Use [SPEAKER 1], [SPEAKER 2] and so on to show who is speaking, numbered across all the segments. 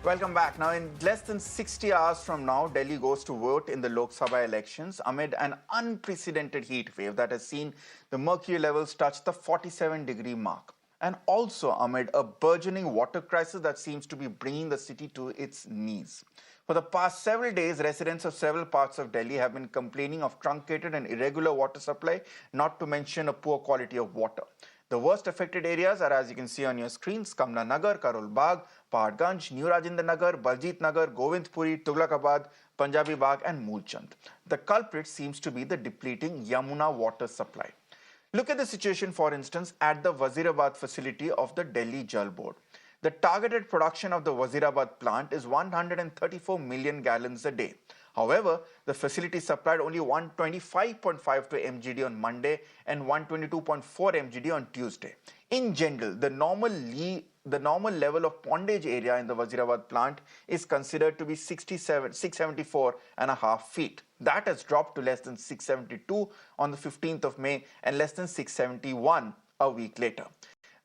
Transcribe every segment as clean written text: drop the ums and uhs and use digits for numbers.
[SPEAKER 1] Welcome back. Now, in less than 60 hours from now, Delhi goes to vote in the Lok Sabha elections amid an unprecedented heat wave that has seen the mercury levels touch the 47-degree mark. And also amid a burgeoning water crisis that seems to be bringing the city to its knees. For the past several days, residents of several parts of Delhi have been complaining of truncated and irregular water supply, not to mention a poor quality of water. The worst affected areas are, as you can see on your screens, Kamla Nagar, Karol Bagh, Paharganj, New Rajendra Nagar, Baljit Nagar, Govindpuri, Tughlakabad, Punjabi Bagh and Moolchand. The culprit seems to be the depleting Yamuna water supply. Look at the situation, for instance, at the Wazirabad facility of the Delhi Jal Board. The targeted production of the Wazirabad plant is 134 million gallons a day. However, the facility supplied only 125.52 MGD on Monday and 122.4 MGD on Tuesday. In general, the normal level of pondage area in the Wazirabad plant is considered to be 674.5 feet. That has dropped to less than 672 on the 15th of May and less than 671 a week later.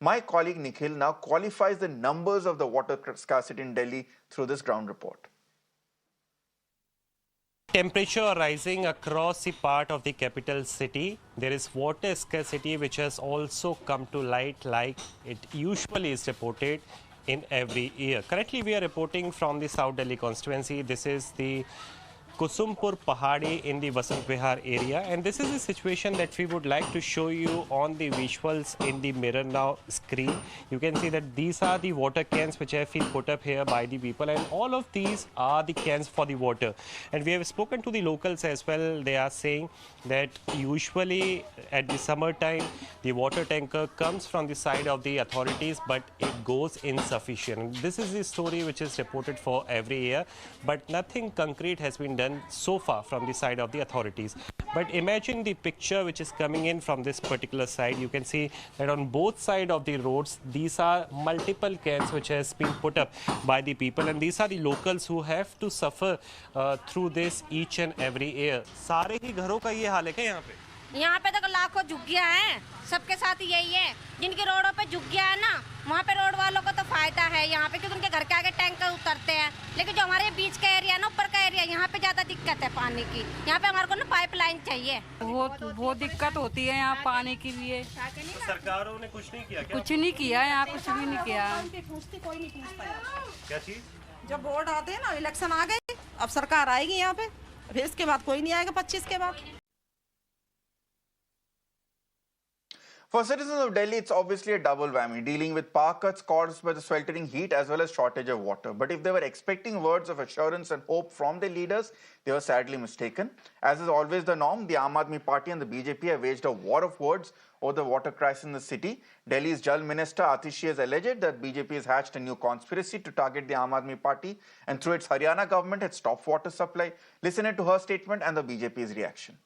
[SPEAKER 1] My colleague Nikhil now qualifies the numbers of the water scarcity in Delhi through this ground report.
[SPEAKER 2] Temperature rising across the part of the capital city. There is water scarcity which has also come to light like it usually is reported in every year. Currently we are reporting from the South Delhi constituency. This is the Kusumpur Pahadi in the Vasant Vihar area, and this is the situation that we would like to show you on the visuals in the mirror now screen. You can see that these are the water cans which have been put up here by the people, and all of these are the cans for the water. And we have spoken to the locals as well. They are saying that usually at the summer time the water tanker comes from the side of the authorities, but it goes insufficient. This is the story which is reported for every year, but nothing concrete has been done so far from the side of the authorities. But imagine the picture which is coming in from this particular side. You can see that on both sides of the roads, these are multiple cans which has been put up by the people, and these are the locals who have to suffer through this each and every year. सारे ही घरों का ये हाल है क्या यहाँ पे?
[SPEAKER 3] यहाँ पे तो लाखों झुग्गियाँ हैं, सबके साथ यही है। जिनकी रोडों पे झुग्गियाँ है ना, वहाँ पे रोड वालों को तो फायदा है यहाँ पे, क्योंकि उनके घर के आगे टैंकर उतरते हैं। लेकिन जो हमारे बीच का एरिया है ना, ऊपर का एरिया, यहाँ पे ज़्यादा दिक्कत है पानी की। यहाँ पे हमारे को ना पाइपलाइन चाहिए।
[SPEAKER 4] बहुत दिक्कत होती है यहाँ पानी की भी है।
[SPEAKER 2] तो सरकारों ने कुछ नहीं किया क्या?
[SPEAKER 4] कुछ नहीं किया यहाँ, कुछ भी नहीं किया।
[SPEAKER 2] क्या चीज?
[SPEAKER 5] जब वोट आते हैं ना, इलेक्शन आ गए, अब सरकार आएगी यहाँ पे, फिर इसके बाद कोई नहीं आएगा 25 के बाद।
[SPEAKER 1] For citizens of Delhi, it's obviously a double whammy, dealing with power cuts caused by the sweltering heat as well as shortage of water. But if they were expecting words of assurance and hope from their leaders, they were sadly mistaken. As is always the norm, the Aam Aadmi Party and the BJP have waged a war of words over the water crisis in the city. Delhi's Jal Minister Atishi has alleged that BJP has hatched a new conspiracy to target the Aam Aadmi Party, and through its Haryana government had stopped water supply. Listen to her statement and the BJP's reaction.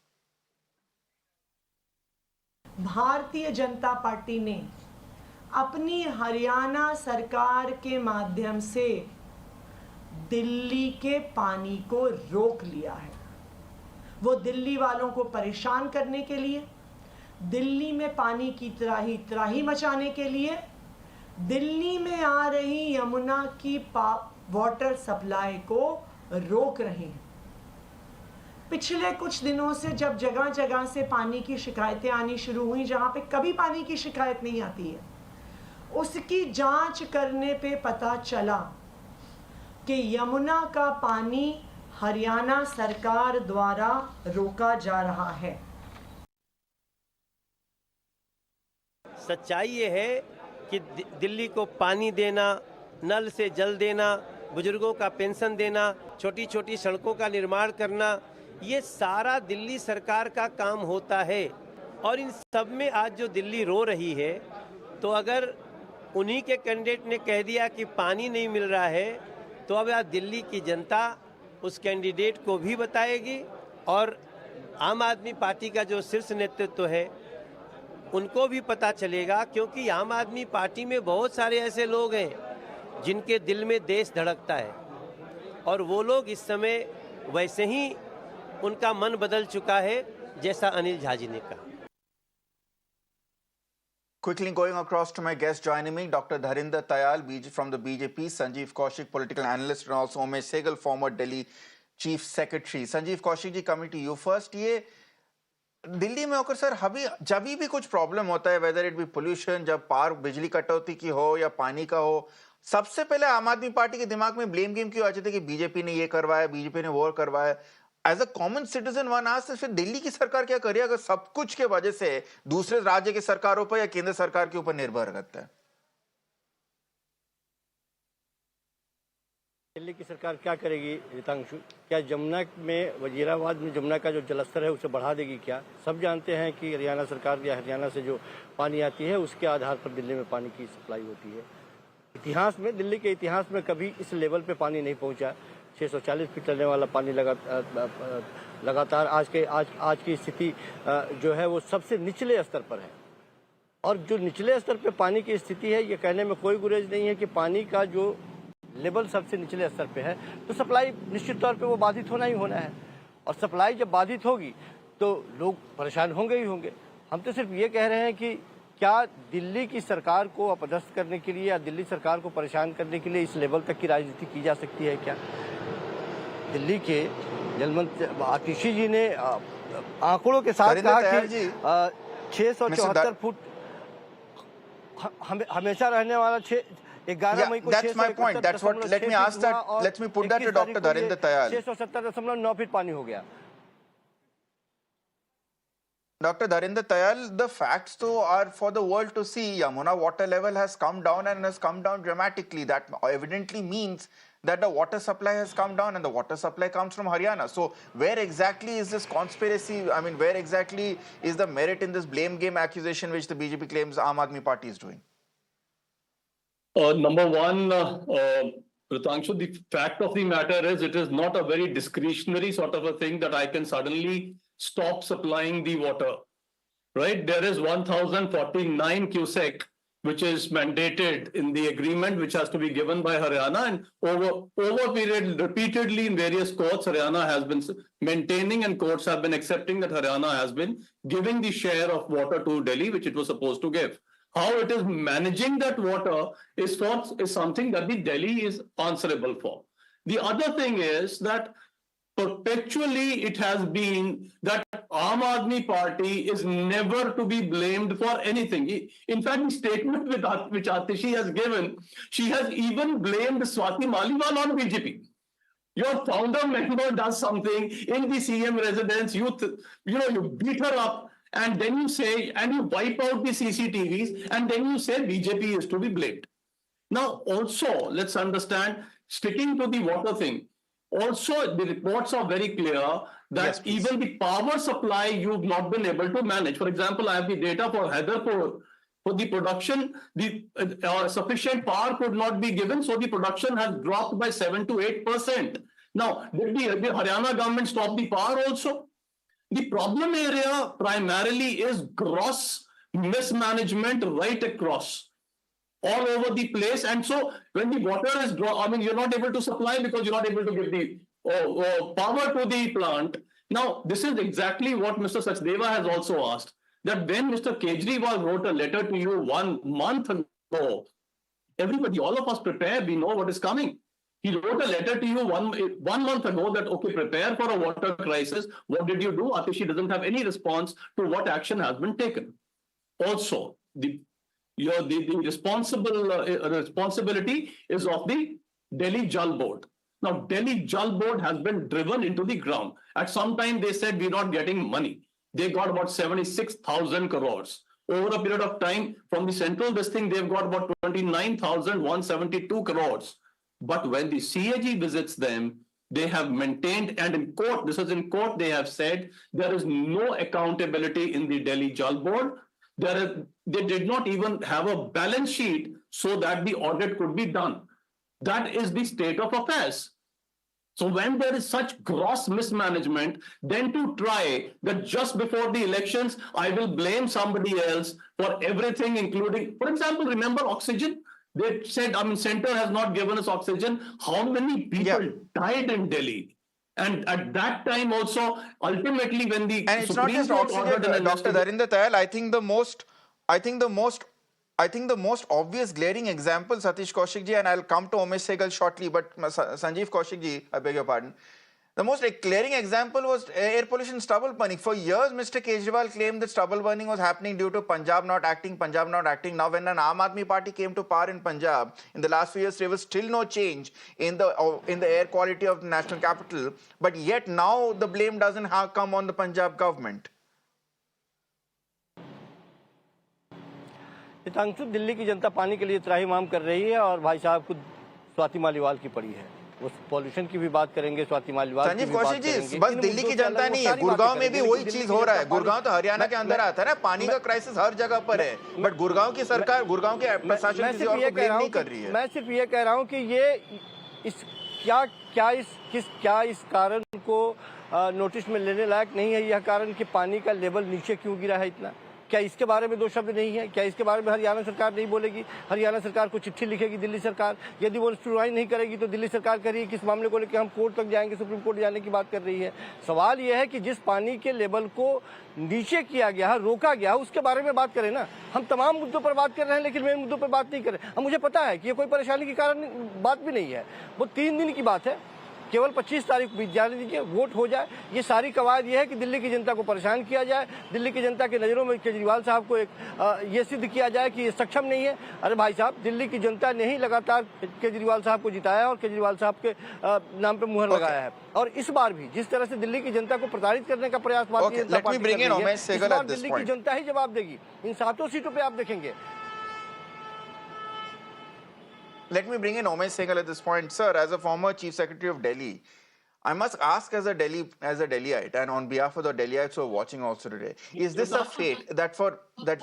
[SPEAKER 6] Bharatiya Janata party ने अपनी हरियाणा सरकार के माध्यम से दिल्ली के पानी को रोक लिया है। वो दिल्ली वालों को परेशान करने के लिए, दिल्ली में पानी की त्राही मचाने के लिए, दिल्ली में आ रही यमुना की वाटर सप्लाई को रोक रहे हैं। पिछले कुछ दिनों से जब जगह जगह से पानी की शिकायतें आनी शुरू हुई, जहां पे कभी पानी की शिकायत नहीं आती है, उसकी जांच करने पे पता चला कि यमुना का पानी हरियाणा सरकार द्वारा रोका जा रहा है।
[SPEAKER 7] सच्चाई ये है कि दिल्ली को पानी देना, नल से जल देना, बुजुर्गों का पेंशन देना, छोटी छोटी सड़कों का निर्माण करना, ये सारा दिल्ली सरकार का काम होता है। और इन सब में आज जो दिल्ली रो रही है, तो अगर उन्हीं के कैंडिडेट ने कह दिया कि पानी नहीं मिल रहा है, तो अब आज दिल्ली की जनता उस कैंडिडेट को भी बताएगी, और आम आदमी पार्टी का जो शीर्ष नेतृत्व है उनको भी पता चलेगा। क्योंकि आम आदमी पार्टी में बहुत सारे ऐसे लोग हैं जिनके दिल में देश धड़कता है, और वो लोग इस समय वैसे ही उनका मन बदल चुका है, जैसा अनिल झा जी ने कहा।
[SPEAKER 1] Quickly going across to my guest joining me, Dr. Dharinder Tayal from the BJP, Sanjeev Kaushik, political analyst, and also Umesh Sehgal, former Delhi Chief Secretary. Sanjeev Kaushik ji, coming to you first. ये दिल्ली में होकर sir जब भी कुछ problem होता है, whether it be pollution, जब पार बिजली कटौती की हो या पानी का हो, सबसे पहले आम आदमी पार्टी के दिमाग में ब्लेम गेम क्यों आ जाते कि बीजेपी ने ये करवाया, बीजेपी ने वो करवाया? As a common citizen one आज फिर दिल्ली की सरकार क्या करे अगर सब कुछ के वजह से दूसरे राज्य की सरकारों पर या केंद्र सरकार के ऊपर निर्भर करता है?
[SPEAKER 8] दिल्ली की सरकार क्या करेगी रितांशु? क्या जमुना में, वजीराबाद में जमुना का जो जलस्तर है उसे बढ़ा देगी क्या? सब जानते हैं कि हरियाणा सरकार या हरियाणा से जो पानी आती है उसके आधार पर दिल्ली में पानी की सप्लाई होती है। इतिहास में, दिल्ली के इतिहास में कभी इस लेवल पे पानी नहीं पहुंचा। 640 फीट चलने वाला पानी लगातार आज की स्थिति जो है वो सबसे निचले स्तर पर है। और जो निचले स्तर पे पानी की स्थिति है, ये कहने में कोई गुरेज नहीं है कि पानी का जो लेवल सबसे निचले स्तर पे है तो सप्लाई निश्चित तौर पे वो बाधित होना ही होना है। और सप्लाई जब बाधित होगी तो लोग परेशान होंगे ही होंगे। हम तो सिर्फ ये कह रहे हैं कि क्या दिल्ली की सरकार को अपदस्थ करने के लिए या दिल्ली सरकार को परेशान करने के लिए इस लेवल तक की राजनीति की जा सकती है क्या? दिल्ली के जलमंत्री आतिशी जी ने आंकड़ों के साथ कहा कि 674 फुट हमेशा रहने वाला 11 मई को 670.9 फीट पानी हो गया।
[SPEAKER 1] Dr. Dharinder Tayal, the facts though are for the world to see. Yamuna water level has come down and has come down dramatically. That evidently means that the water supply has come down and the water supply comes from Haryana. So where exactly is this conspiracy? I mean, where exactly is the merit in this blame game accusation which the BJP claims Aam Aadmi Party is doing?
[SPEAKER 9] Number one, Ritangshu, the fact of the matter is it is not a very discretionary sort of a thing that I can suddenly stop supplying the water, right? There is 1049 cusac, which is mandated in the agreement, which has to be given by Haryana, and over period, repeatedly in various courts, Haryana has been maintaining and courts have been accepting that Haryana has been giving the share of water to Delhi, which it was supposed to give. How it is managing that water is something that the Delhi is answerable for. The other thing is that perpetually it has been that Aam Aadmi Party is never to be blamed for anything. In fact, the statement which Atishi has given, she has even blamed Swati Maliwal on BJP. Your founder member does something in the CM residence, you beat her up, and then you say, and you wipe out the CCTVs, and then you say BJP is to be blamed. Now, also, let's understand, sticking to the water thing, also, the reports are very clear that even the power supply you've not been able to manage. For example, I have the data for Haidarpur. For the production, the sufficient power could not be given, so the production has dropped by 7 to 8%. Now, did the Haryana government stop the power also? The problem area primarily is gross mismanagement right across, all over the place. And so when the water is you're not able to supply because you're not able to give the power to the plant. Now, this is exactly what Mr. Sachdeva has also asked, that when Mr. Kejriwal wrote a letter to you 1 month ago, everybody, all of us prepare, we know what is coming. He wrote a letter to you one month ago that, okay, prepare for a water crisis. What did you do? Atishi doesn't have any response to what action has been taken. Also, the responsibility is of the Delhi Jal Board. Now, Delhi Jal Board has been driven into the ground. At some time, they said we're not getting money. They got about 76,000 crores. Over a period of time, from the central this thing, they've got about 29,172 crores. But when the CAG visits them, they have maintained, and in court, this is in court, they have said there is no accountability in the Delhi Jal Board. They did not even have a balance sheet so that the audit could be done. That is the state of affairs. So when there is such gross mismanagement, then to try that just before the elections, I will blame somebody else for everything, including, for example, remember oxygen? They said, center has not given us oxygen. How many people died in Delhi? And at that time also, ultimately when the
[SPEAKER 1] and it's not just oxygen, Dr. Dharinder Tayal, I think the most I think the most obvious glaring example, Satish Kaushik ji, and I'll come to Umesh Sehgal shortly, but Sanjeev Kaushik ji, I beg your pardon. The most glaring example was air pollution stubble burning. For years, Mr. Kejriwal claimed that stubble burning was happening due to Punjab not acting. Now, when an Aam Aadmi Party came to power in Punjab, in the last few years, there was still no change in the air quality of the national capital. But yet now the blame doesn't come on the Punjab government.
[SPEAKER 8] Hitanshu, Delhi की जनता पानी के लिए त्राहिमाम कर रही है और भाई साहब खुद स्वाति मालीवाल की पड़ी है। वो पॉल्यूशन की भी बात करेंगे, स्वाति मालीवाल की भी बात करेंगे।
[SPEAKER 1] संजीव कौशिक जी, बस दिल्ली की जनता नहीं है, गुड़गांव में भी वही चीज हो रहा है। गुड़गांव तो हरियाणा के अंदर आता है ना, पानी का क्राइसिस हर जगह पर है, बट गुड़गांव की सरकार, गुड़गांव के प्रशासन किसी और को ब्लेम नहीं कर रही है।
[SPEAKER 8] मैं सिर्फ ये कह रहा हूँ कि ये क्या इस कारण को नोटिस में लेने लायक नहीं है। यह कारण कि पानी का लेवल नीचे क्यों गिरा है इतना, क्या इसके बारे में दो शब्द नहीं है? क्या इसके बारे में हरियाणा सरकार नहीं बोलेगी? हरियाणा सरकार को चिट्ठी लिखेगी दिल्ली सरकार? यदि वो सुनवाई नहीं करेगी तो दिल्ली सरकार कह रही है कि इस मामले को लेकर हम कोर्ट तक जाएंगे, सुप्रीम कोर्ट जाने की बात कर रही है। सवाल यह है कि जिस पानी के लेवल को नीचे किया गया, रोका गया, उसके बारे में बात करें ना। हम तमाम मुद्दों पर बात कर रहे हैं लेकिन मेन मुद्दों पर बात नहीं कर रहे। अब मुझे पता है कि ये कोई परेशानी के कारण बात भी नहीं है, वो 3 दिन की बात है, केवल 25 तारीख बीत जाने दीजिए, वोट हो जाए। ये सारी कवायद ये है कि दिल्ली की जनता को परेशान किया जाए, दिल्ली की जनता की नज़रों में केजरीवाल साहब को ये सिद्ध किया जाए कि ये सक्षम नहीं है। अरे भाई साहब, दिल्ली की जनता ने ही लगातार केजरीवाल साहब को जिताया और केजरीवाल साहब के नाम पे मुहर लगाया है। और इस बार भी जिस तरह से दिल्ली की जनता को प्रताड़ित करने का प्रयास भारतीय जनता पार्टी कर रही है, इस बार दिल्ली की जनता ही जवाब देगी। इन 7 सीटों पर आप देखेंगे।
[SPEAKER 1] Let me bring in Umesh Sehgal at this point. Sir, as a former Chief Secretary of Delhi, I must ask as a Delhiite and on behalf of the Delhiites who are watching also today, is this a fate that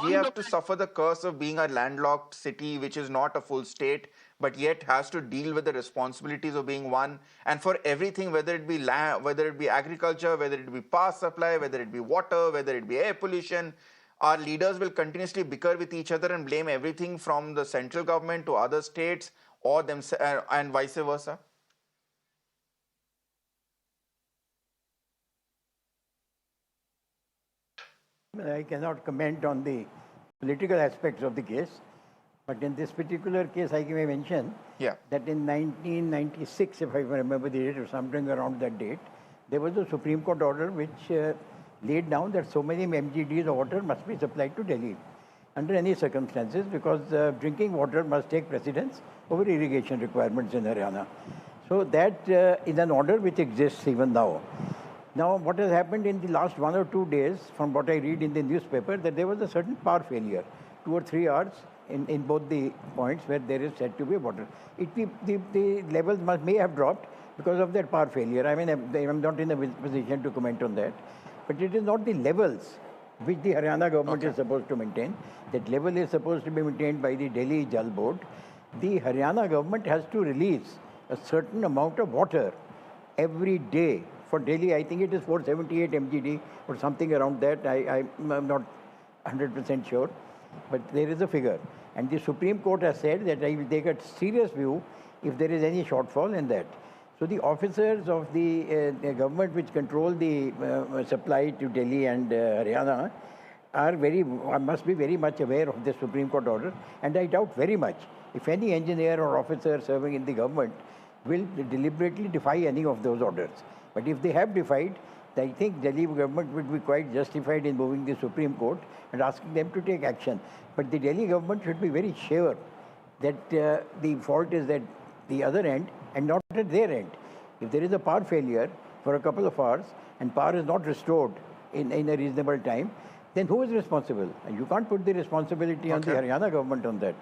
[SPEAKER 1] we have to suffer the curse of being a landlocked city which is not a full state but yet has to deal with the responsibilities of being one, and for everything, whether it be land, whether it be agriculture, whether it be power supply, whether it be water, whether it be air pollution, our leaders will continuously bicker with each other and blame everything from the central government to other states or themselves and vice versa?
[SPEAKER 10] I cannot comment on the political aspects of the case, but in this particular case, I may mention that in 1996, if I remember the date or something around that date, there was a Supreme Court order which laid down that so many MGDs of water must be supplied to Delhi under any circumstances, because drinking water must take precedence over irrigation requirements in Haryana. So that is an order which exists even now. Now, what has happened in the last 1 or 2 days, from what I read in the newspaper, that there was a certain power failure, 2 or 3 hours in both the points where there is said to be water. The levels may have dropped because of that power failure. I mean, I'm not in a position to comment on that. But it is not the levels which the Haryana government is supposed to maintain. That level is supposed to be maintained by the Delhi Jal Board. The Haryana government has to release a certain amount of water every day. For Delhi, I think it is 478 MGD or something around that. I'm not 100% sure, but there is a figure. And the Supreme Court has said that I will take a serious view if there is any shortfall in that. So the officers of the government which control the supply to Delhi and Haryana must be very much aware of the Supreme Court order, and I doubt very much if any engineer or officer serving in the government will deliberately defy any of those orders. But if they have defied, I think Delhi government would be quite justified in moving the Supreme Court and asking them to take action. But the Delhi government should be very sure that the fault is at the other end and not at their end. If there is a power failure for a couple of hours and power is not restored in a reasonable time, then who is responsible? And you can't put the responsibility on the Haryana government on that.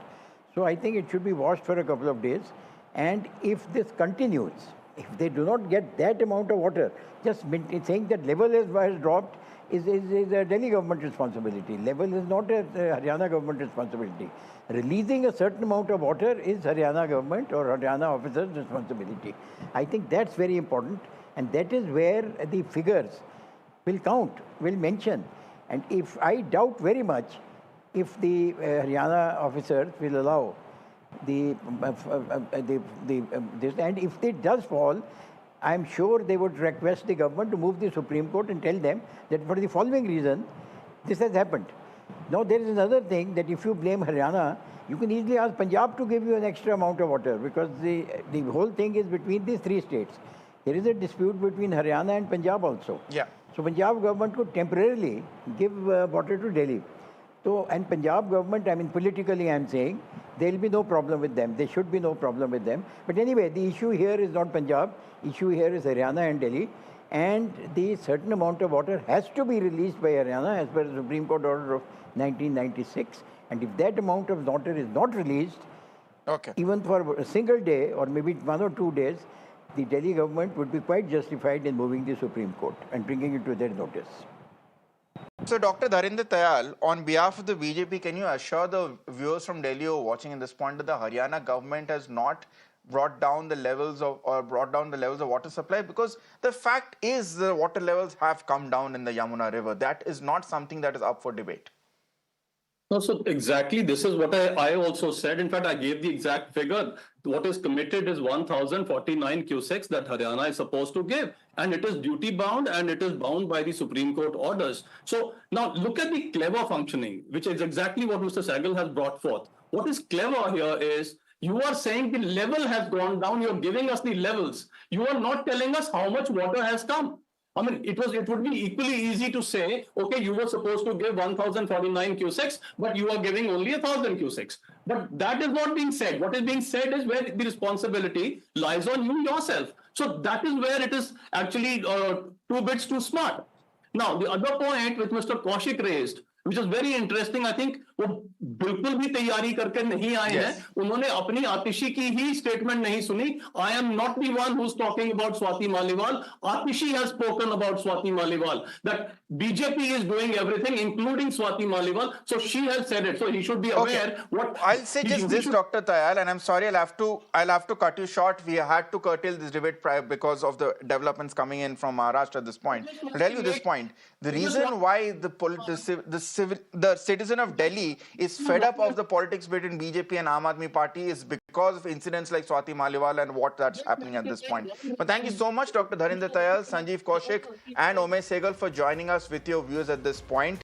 [SPEAKER 10] So I think it should be watched for a couple of days. And if this continues, if they do not get that amount of water, just saying that level has dropped is a Delhi government responsibility. Level is not a Haryana government responsibility. Releasing a certain amount of water is Haryana government or Haryana officers' responsibility. I think that's very important, and that is where the figures will count, will mention. And if I doubt very much if the Haryana officers will allow this, and if it does fall, I'm sure they would request the government to move the Supreme Court and tell them that for the following reason, this has happened. Now there is another thing, that if you blame Haryana, you can easily ask Punjab to give you an extra amount of water, because the whole thing is between these three states. There is a dispute between Haryana and Punjab also.
[SPEAKER 1] Yeah.
[SPEAKER 10] So Punjab government could temporarily give water to Delhi. So, and Punjab government, I mean politically I am saying, there will be no problem with them. There should be no problem with them. But anyway, the issue here is not Punjab. Issue here is Haryana and Delhi. And the certain amount of water has to be released by Haryana as per the Supreme Court order of 1996. And if that amount of water is not released, even for a single day or maybe 1 or 2 days, the Delhi government would be quite justified in moving the Supreme Court and bringing it to their notice.
[SPEAKER 1] So, Dr. Dharinder Tayal, on behalf of the BJP, can you assure the viewers from Delhi who are watching at this point that the Haryana government has not brought down the levels of water supply? Because the fact is the water levels have come down in the Yamuna River. That is not something that is up for debate.
[SPEAKER 9] No, so exactly this is what I also said. In fact, I gave the exact figure. What is committed is 1,049 cusecs that Haryana is supposed to give. And it is duty bound and it is bound by the Supreme Court orders. So now look at the clever functioning, which is exactly what Mr. Sehgal has brought forth. What is clever here is you are saying the level has gone down. You're giving us the levels. You are not telling us how much water has come. I mean, it would be equally easy to say, okay, you were supposed to give 1,049 cusecs, but you are giving only 1,000 cusecs. But that is not being said. What is being said is where the responsibility lies on you yourself. So that is where it is actually 2 bits too smart. Now, the other point which Mr. Kaushik raised, which is very interesting, I think, वो बिल्कुल भी तैयारी करके नहीं आए हैं. उन्होंने अपनी आतिशी की ही स्टेटमेंट नहीं सुनी. I am not the one who's talking about Swati Maliwal. Atishi has spoken about Swati Maliwal, that BJP is doing everything, including Swati Maliwal. So she has said it. So he should be aware. What
[SPEAKER 1] I'll say just this, Dr. Tayal, and I'm sorry, I'll have to cut you short. We had to curtail this debate because of the developments coming in from Maharashtra at this point. I'll tell you this point. The reason why the citizen of Delhi is fed up of the politics between BJP and Aam Aadmi Party is because of incidents like Swati Maliwal and what that's happening at this point. But thank you so much, Dr. Dharinder Tayal, Sanjeev Kaushik, and Umesh Sehgal for joining us with your views at this point.